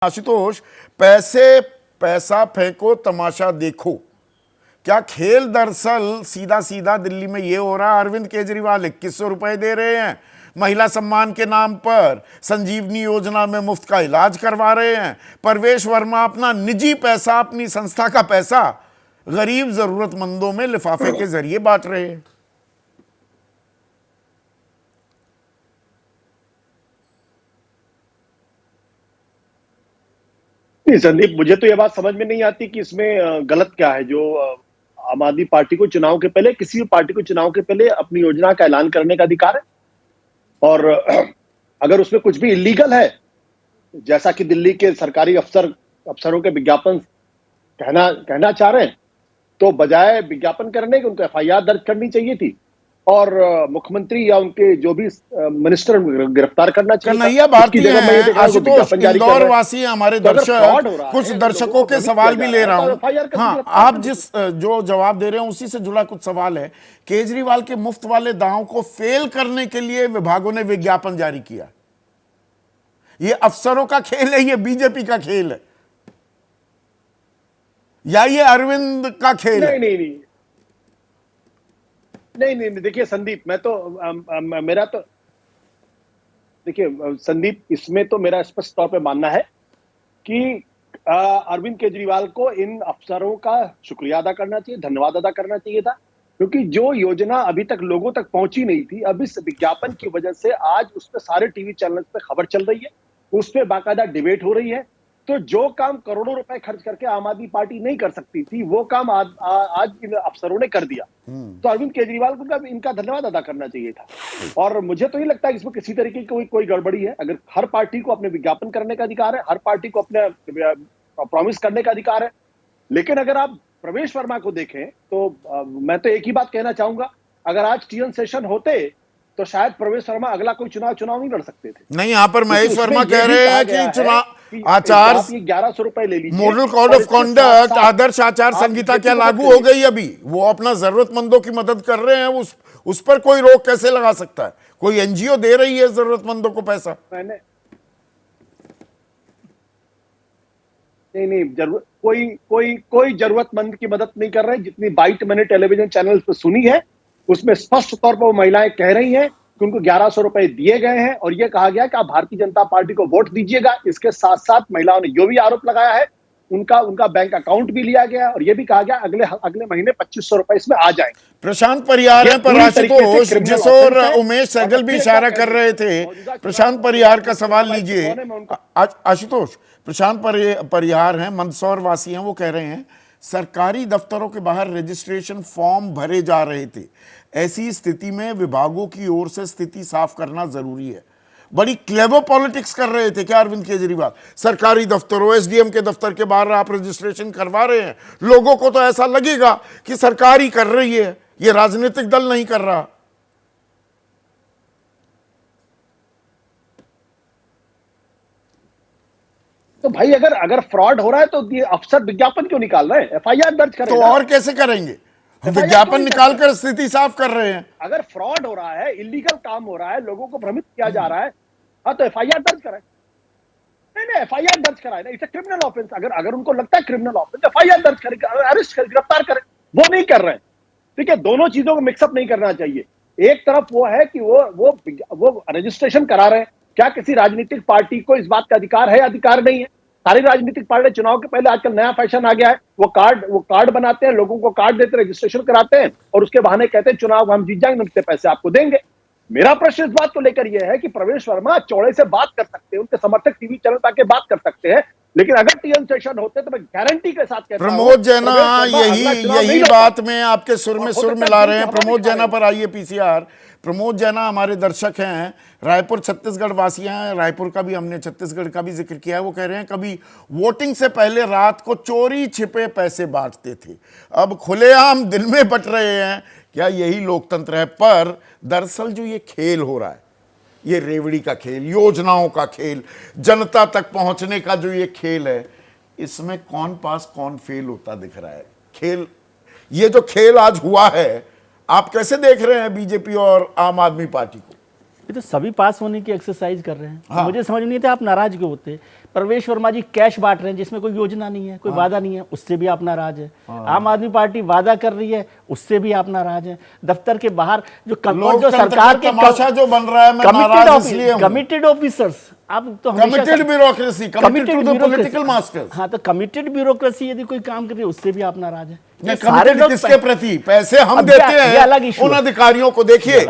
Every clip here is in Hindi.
आशुतोष, पैसे पैसा फेंको तमाशा देखो, क्या खेल दरअसल सीधा सीधा दिल्ली में ये हो रहा है। अरविंद केजरीवाल 2100 रुपए दे रहे हैं महिला सम्मान के नाम पर, संजीवनी योजना में मुफ्त का इलाज करवा रहे हैं। परवेश वर्मा अपना निजी पैसा, अपनी संस्था का पैसा गरीब जरूरतमंदों में लिफाफे के जरिए बांट रहे हैं। संदीप, मुझे तो यह बात समझ में नहीं आती कि इसमें गलत क्या है। जो आम आदमी पार्टी को चुनाव के पहले, किसी भी पार्टी को चुनाव के पहले अपनी योजना का ऐलान करने का अधिकार है, और अगर उसमें कुछ भी इलीगल है, जैसा कि दिल्ली के सरकारी अफसरों के विज्ञापन कहना चाह रहे हैं, तो बजाय विज्ञापन करने के उनको एफआईआर दर्ज करनी चाहिए थी और मुख्यमंत्री या उनके जो भी मिनिस्टर गिरफ्तार करना चाहिए। कन्हैया भारती हैं, आशुतोष, इंदौर वासी हमारे दर्शक, कुछ दर्शकों के सवाल भी ले रहा हूं। हाँ, आप जिस जो जवाब दे रहे हैं उसी से जुड़ा कुछ सवाल है। केजरीवाल के मुफ्त वाले दावों को फेल करने के लिए विभागों ने विज्ञापन जारी किया। ये अफसरों का खेल है, ये बीजेपी का खेल है, या ये अरविंद का खेल है? नहीं, देखिए संदीप, देखिए संदीप, इसमें तो मेरा स्पष्ट तौर पे मानना है कि अरविंद केजरीवाल को इन अफसरों का शुक्रिया अदा करना चाहिए, धन्यवाद अदा करना चाहिए था, क्योंकि जो योजना अभी तक लोगों तक पहुंची नहीं थी, अब इस विज्ञापन की वजह से आज उस पर सारे टीवी चैनल पे खबर चल रही है, उस पर बाकायदा डिबेट हो रही है। तो जो काम करोड़ों रुपए खर्च करके आम आदमी पार्टी नहीं कर सकती थी, वो काम आज इन अफसरों ने कर दिया। तो अरविंद केजरीवाल को इनका धन्यवाद अदा करना चाहिए था। और मुझे तो नहीं लगता इसमें किसी तरीके की कोई गड़बड़ी है। अगर हर पार्टी को अपने विज्ञापन करने का अधिकार है, हर पार्टी को अपने प्रॉमिस करने का अधिकार है, लेकिन अगर आप प्रवेश वर्मा को देखें तो मैं तो एक ही बात कहना चाहूंगा, अगर आज टीएन सेशन होते तो शायद प्रवेश वर्मा अगला कोई चुनाव नहीं लड़ सकते थे। नहीं, यहां पर महेश वर्मा कह रहे हैं कि चुनाव आचार 1100 रुपए ले लीजिए, मॉडल कोड ऑफ कॉन्डक्ट, आदर्श आचार संहिता क्या लागू हो गई? अभी वो अपना जरूरतमंदों की मदद कर रहे हैं, उस पर कोई रोक कैसे लगा सकता है? कोई एनजीओ दे रही है जरूरतमंदों को पैसा? मैंने नहीं, कोई जरूरतमंद की मदद नहीं कर रहे। जितनी बाइट मैंने टेलीविजन चैनल पर सुनी है, उसमें स्पष्ट तौर पर वो महिलाएं कह रही हैं कि उनको 1100 रुपए दिए गए हैं और ये कहा गया कि आप भारतीय जनता पार्टी को वोट दीजिएगा। इसके साथ साथ महिलाओं ने जो भी आरोप लगाया है, उनका बैंक अकाउंट भी लिया गया और ये भी कहा गया अगले महीने 2500 रुपए इसमें आ जाएंगे। प्रशांत परियार हैं, पर आशुतोष जिस और उमेश सहगल भी इशारा कर रहे थे, प्रशांत परियार का सवाल लीजिए। आशुतोष, प्रशांत परियार हैं, मंदसौर वासी हैं, वो कह रहे हैं सरकारी दफ्तरों के बाहर रजिस्ट्रेशन फॉर्म भरे जा रहे थे, ऐसी स्थिति में विभागों की ओर से स्थिति साफ करना जरूरी है। बड़ी क्लेवर पॉलिटिक्स कर रहे थे क्या अरविंद केजरीवाल? सरकारी दफ्तरों, एसडीएम के दफ्तर के बाहर आप रजिस्ट्रेशन करवा रहे हैं, लोगों को तो ऐसा लगेगा कि सरकार ही कर रही है, ये राजनीतिक दल नहीं कर रहा। तो भाई अगर फ्रॉड हो रहा है तो ये अफसर विज्ञापन क्यों निकाल रहे हैं? एफआईआर दर्ज करें। तो और कैसे करेंगे? विज्ञापन निकालकर स्थिति साफ कर रहे हैं। अगर फ्रॉड हो रहा है, इलीगल काम हो रहा है, लोगों को भ्रमित किया जा रहा है, हाँ तो एफआईआर दर्ज कराएं। नहीं, एफआईआर दर्ज कराएं ना, इट्स अ क्रिमिनल ऑफेंस। अगर उनको लगता है क्रिमिनल ऑफेंस, एफआईआर दर्ज करें, अरेस्ट करें, गिरफ्तार करें। वो नहीं कर रहे हैं। ठीक है, दोनों चीजों को मिक्सअप नहीं करना चाहिए। एक तरफ वो है कि वो रजिस्ट्रेशन करा रहे हैं। क्या किसी राजनीतिक पार्टी को इस बात का अधिकार है या अधिकार नहीं है? सारी राजनीतिक पार्टी चुनाव के पहले आजकल नया फैशन आ गया है, वो कार्ड बनाते हैं, लोगों को कार्ड देते, रजिस्ट्रेशन कराते हैं और उसके बहाने कहते हैं चुनाव हम जीत जाएंगे, उनके पैसे आपको देंगे। मेरा प्रश्न इस बात को लेकर यह है कि प्रवेश वर्मा चौड़े से बात कर सकते हैं, उनके समर्थक टीवी चैनल पर आके बात कर सकते हैं, लेकिन अगर टीएन सेशन होते तो मैं गारंटी के साथ कहता हूं, प्रमोद जैना यही बात में आपके सुर में सुर मिला रहे हैं। प्रमोद जैना पर आइए पीसीआर। प्रमोद जैना हमारे दर्शक हैं, रायपुर छत्तीसगढ़ वासी हैं, रायपुर का भी हमने छत्तीसगढ़ का भी जिक्र किया है। वो कह रहे हैं कभी वोटिंग से पहले रात को चोरी छिपे पैसे बांटते थे, अब खुलेआम दिन में बट रहे हैं। क्या यही लोकतंत्र है? पर दरअसल जो ये खेल हो रहा है, ये रेवड़ी का खेल, योजनाओं का खेल, जनता तक पहुंचने का जो ये खेल है, इसमें कौन पास कौन फेल होता दिख रहा है। खेल, ये जो खेल आज हुआ है, आप कैसे देख रहे हैं बीजेपी और आम आदमी पार्टी को? ये तो सभी पास होने की एक्सरसाइज कर रहे हैं। हाँ। मुझे समझ नहीं था आप नाराज क्यों होते। प्रवेश वर्मा जी कैश बांट रहे हैं जिसमें कोई योजना नहीं है, कोई वादा नहीं है, उससे भी आप नाराज है। आम आदमी पार्टी वादा कर रही है, उससे भी आप नाराज हैं। दफ्तर के बाहर जो सरकार के तमाशा जो बन रहा है, मैं नाराज इसलिए हूं। कमिटेड ऑफिसर्स, आप तो committed bureaucracy, committed to the political masters. हाँ, तो कमिटेड ब्यूरोक्रेसी यदि कोई काम कर रही है उससे भी आप नाराज हैं। ये कमिटेड किसके प्रति? पैसे हम देते हैं उन अधिकारियों को। देखिए,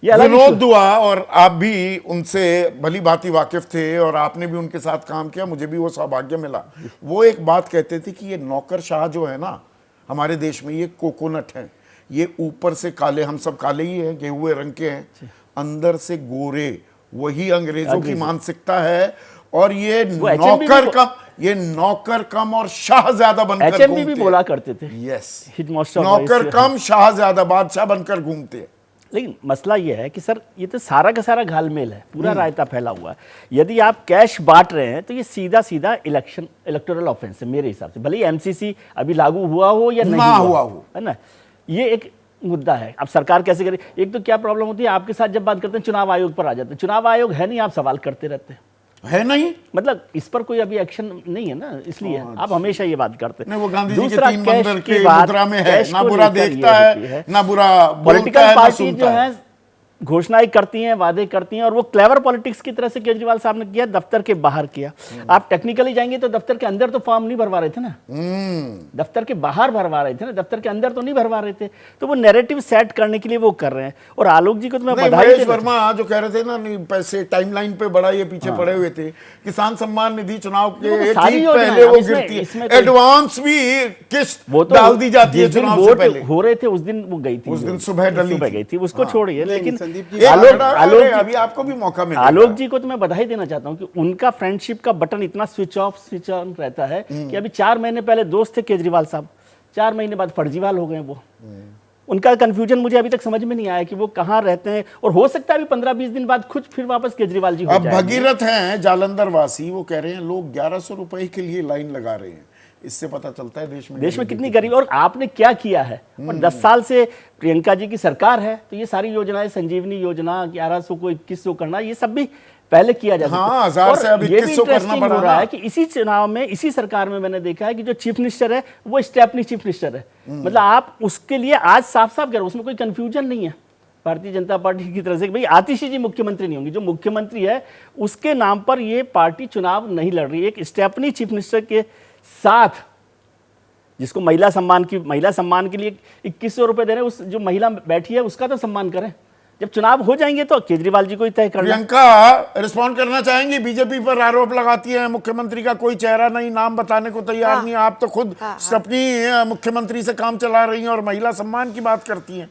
विनोद दुआ, और आप भी उनसे भली भांति वाकिफ थे और आपने भी उनके साथ काम किया, मुझे भी वो सौभाग्य मिला। वो एक बात कहते थे कि ये नौकरशाह जो है ना हमारे देश में, ये कोकोनट है, ये ऊपर से काले, हम सब काले ही हैं, गेहुए रंग के हैं, अंदर से गोरे। वही अंग्रेजों की मानसिकता है। और ये नौकर कम और शाह ज्यादा बनकर घूमते भी बोला करते थे। यस, हेडमास्टर नौकर कम शाह ज्यादा, बादशाह बनकर घूमते हैं। लेकिन मसला यह है कि सर ये तो सारा का सारा घालमेल है, पूरा रायता फैला हुआ है। यदि आप कैश बांट रहे हैं तो ये सीधा सीधा इलेक्टोरल ऑफेंस है मेरे हिसाब से, भले ही एमसीसी अभी लागू हुआ हो या नहीं हुआ हो, है ना। ये एक मुद्दा है। अब सरकार कैसे करे? एक तो क्या प्रॉब्लम होती है, आपके साथ जब बात करते हैं चुनाव आयोग पर आ जाते हैं। चुनाव आयोग है नहीं, आप सवाल करते रहते हैं, है नहीं, मतलब इस पर कोई अभी एक्शन नहीं है ना, इसलिए आप हमेशा ये बात करते हैं। वो गांधी जी के 3 मंदिर के मुद्रा में है, ना बुरा देखता है ना बुरा पॉलिटिकल पार्टी जो है घोषणाएं करती हैं, वादे करती हैं, और वो क्लेवर पॉलिटिक्स की तरह से केजरीवाल साहब ने किया, दफ्तर के बाहर किया। आप टेक्निकली जाएंगे तो दफ्तर के अंदर तो फॉर्म नहीं भरवा रहे थे ना, दफ्तर के बाहर भरवा रहे थे ना, दफ्तर के अंदर तो नहीं भरवा रहे थे। तो वो नैरेटिव सेट करने के लिए वो कर रहे हैं। और आलोक जी को तो मैं बधाई महेश वर्मा जो कह रहे थे ना, पैसे टाइमलाइन पे बड़ा ये पीछे पड़े हुए थे। किसान सम्मान निधि चुनाव के ठीक पहले वो गिरती है, एडवांस भी किस्त डाल दी जाती है चुनाव से पहले। हो रहे थे उस दिन वो गई थी, उस दिन सुबह गई थी, उसको छोड़िए। लेकिन अभी आपको भी मौका मिला। आलोक जी को तो मैं बधाई देना चाहता हूं कि उनका फ्रेंडशिप का बटन इतना स्विच ऑफ स्विच ऑन रहता है कि अभी 4 महीने पहले दोस्त थे केजरीवाल साहब, 4 महीने बाद फर्जीवाल हो गए वो। उनका कंफ्यूजन मुझे अभी तक समझ में नहीं आया कि वो कहां रहते हैं, और हो सकता है अभी 15-20 दिन बाद खुद फिर वापस केजरीवाल जी हो जाएंगे। अब भगीरथ हैं जालंधर वासी, वो कह रहे हैं लोग 1100 रुपए के लिए लाइन लगा रहे हैं। इससे पता चलता है देश में कितनी गरीब, और आपने क्या किया है। और 10 साल से प्रियंका जी की सरकार है, तो ये सारी योजनाएं, संजीवनी योजना, 1100 को 2100 करना, ये सब भी पहले किया जा सकता है। 1000 से अब 2100 करना पड़ रहा है कि इसी चुनाव में, इसी सरकार में मैंने देखा है कि जो चीफ मिनिस्टर है वो स्टेपनी चीफ मिनिस्टर है। मतलब आप उसके लिए आज साफ साफ कह रहे हो, उसमें कोई कंफ्यूजन नहीं है भारतीय जनता पार्टी की तरफ से। भाई आतिशी जी मुख्यमंत्री नहीं होंगी, जो मुख्यमंत्री है उसके नाम पर ये पार्टी चुनाव नहीं लड़ रही है। एक स्टेपनी चीफ मिनिस्टर के साथ, जिसको महिला सम्मान के लिए 2100 रुपए दे रहे हैं, उस जो महिला बैठी है उसका तो सम्मान करें। जब चुनाव हो जाएंगे तो केजरीवाल जी को ही तय करना। प्रियंका रिस्पॉन्ड करना चाहेंगी? बीजेपी पर आरोप लगाती है मुख्यमंत्री का कोई चेहरा नहीं, नाम बताने को तैयार नहीं। आप तो खुद अपनी मुख्यमंत्री से काम चला रही हैं और महिला सम्मान की बात करती हैं।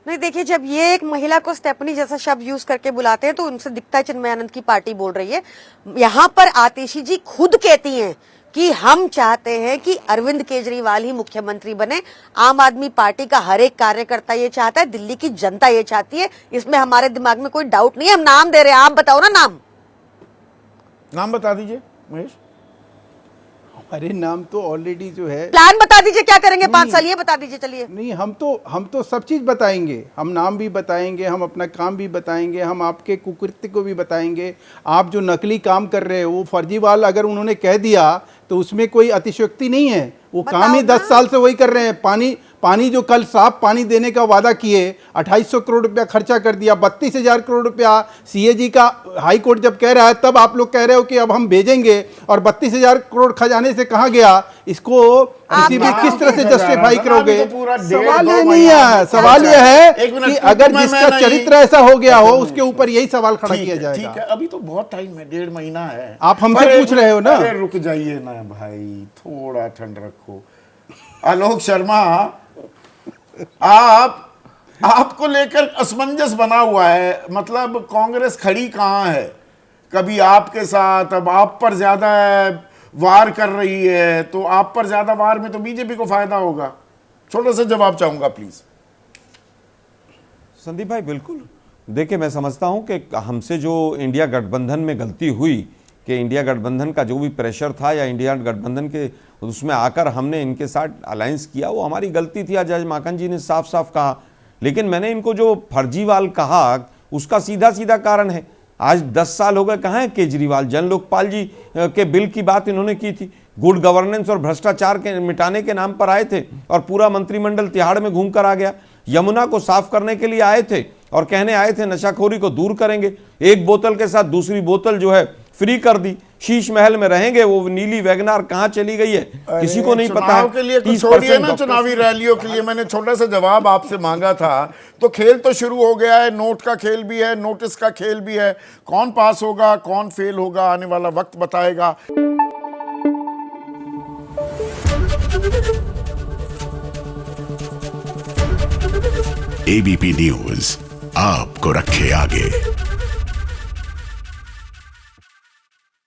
नहीं, देखिए, जब ये एक महिला को स्टेपनी जैसा शब्द यूज करके बुलाते हैं तो उनसे दिखता है चिन्मयानंद की पार्टी बोल रही है। यहाँ पर आतिशी जी खुद कहती हैं कि हम चाहते हैं कि अरविंद केजरीवाल ही मुख्यमंत्री बने। आम आदमी पार्टी का हर एक कार्यकर्ता ये चाहता है, दिल्ली की जनता ये चाहती है, इसमें हमारे दिमाग में कोई डाउट नहीं है। हम नाम दे रहे हैं, आप बताओ ना नाम बता दीजिए महेश। अरे नाम तो ऑलरेडी जो है, प्लान बता दीजिए, क्या करेंगे 5 साल, ये बता दीजिए। चलिए, नहीं, हम तो सब चीज बताएंगे, हम नाम भी बताएंगे, हम अपना काम भी बताएंगे, हम आपके कुकृत्य को भी बताएंगे। आप जो नकली काम कर रहे हो, वो फर्जीवाल अगर उन्होंने कह दिया तो उसमें कोई अतिशयोक्ति नहीं है। वो काम ही 10 साल से वही कर रहे हैं। पानी जो कल साफ पानी देने का वादा किए, 2800 करोड़ रुपया खर्चा कर दिया, 32,000 करोड़ रुपया सीएजी का हाई कोर्ट जब कह रहा है तब आप लोग कह रहे हो कि अब हम भेजेंगे, और 32,000 करोड़ खजाने से कहाँ गया? इसको किसी भी किस तरह से जस्टिफाई करोगे? सवाल ये नहीं है, सवाल ये है कि अगर जिसका चरित्र ऐसा हो गया हो उसके ऊपर यही सवाल खड़ा किया जाएगा। ठीक है, अभी तो बहुत टाइम है, 1.5 महीना है। आप हमसे पूछ रहे हो ना? रुक जाइए ना भाई, थोड़ा ठंड रखो। आलोक शर्मा, आपको लेकर असमंजस बना हुआ है। मतलब कांग्रेस खड़ी कहां है? कभी आपके साथ, अब आप पर ज्यादा वार कर रही है, तो आप पर ज्यादा वार में तो बीजेपी को फायदा होगा। छोटा सा जवाब चाहूंगा प्लीज। संदीप भाई, बिल्कुल। देखिए, मैं समझता हूं कि हमसे जो इंडिया गठबंधन में गलती हुई, कि इंडिया गठबंधन का जो भी प्रेशर था या इंडिया गठबंधन के उसमें आकर हमने इनके साथ अलायंस किया, वो हमारी गलती थी। आज माकन जी ने साफ साफ कहा लेकिन मैंने इनको जो फर्जीवाल कहा उसका सीधा सीधा कारण है, आज 10 साल हो गए, कहाँ है केजरीवाल? जन लोकपाल जी के बिल की बात इन्होंने की थी, गुड गवर्नेंस और भ्रष्टाचार के मिटाने के नाम पर आए थे और पूरा मंत्रिमंडल तिहाड़ में घूम कर आ गया। यमुना को साफ करने के लिए आए थे और कहने आए थे नशाखोरी को दूर करेंगे, एक बोतल के साथ दूसरी बोतल जो है फ्री कर दी। शीश महल में रहेंगे, वो नीली वैगनार कहाँ चली गई है किसी को नहीं पता है। के लिए कुछ छोड़िए ना, चुनावी रैलियों के लिए मैंने छोटा सा जवाब आपसे मांगा था, तो खेल तो शुरू हो गया है, नोट का खेल भी है, नोटिस का खेल भी है, कौन पास होगा कौन फेल होगा आने वाला वक्त बताएगा। एबीपी न्यूज आपको रखे आगे।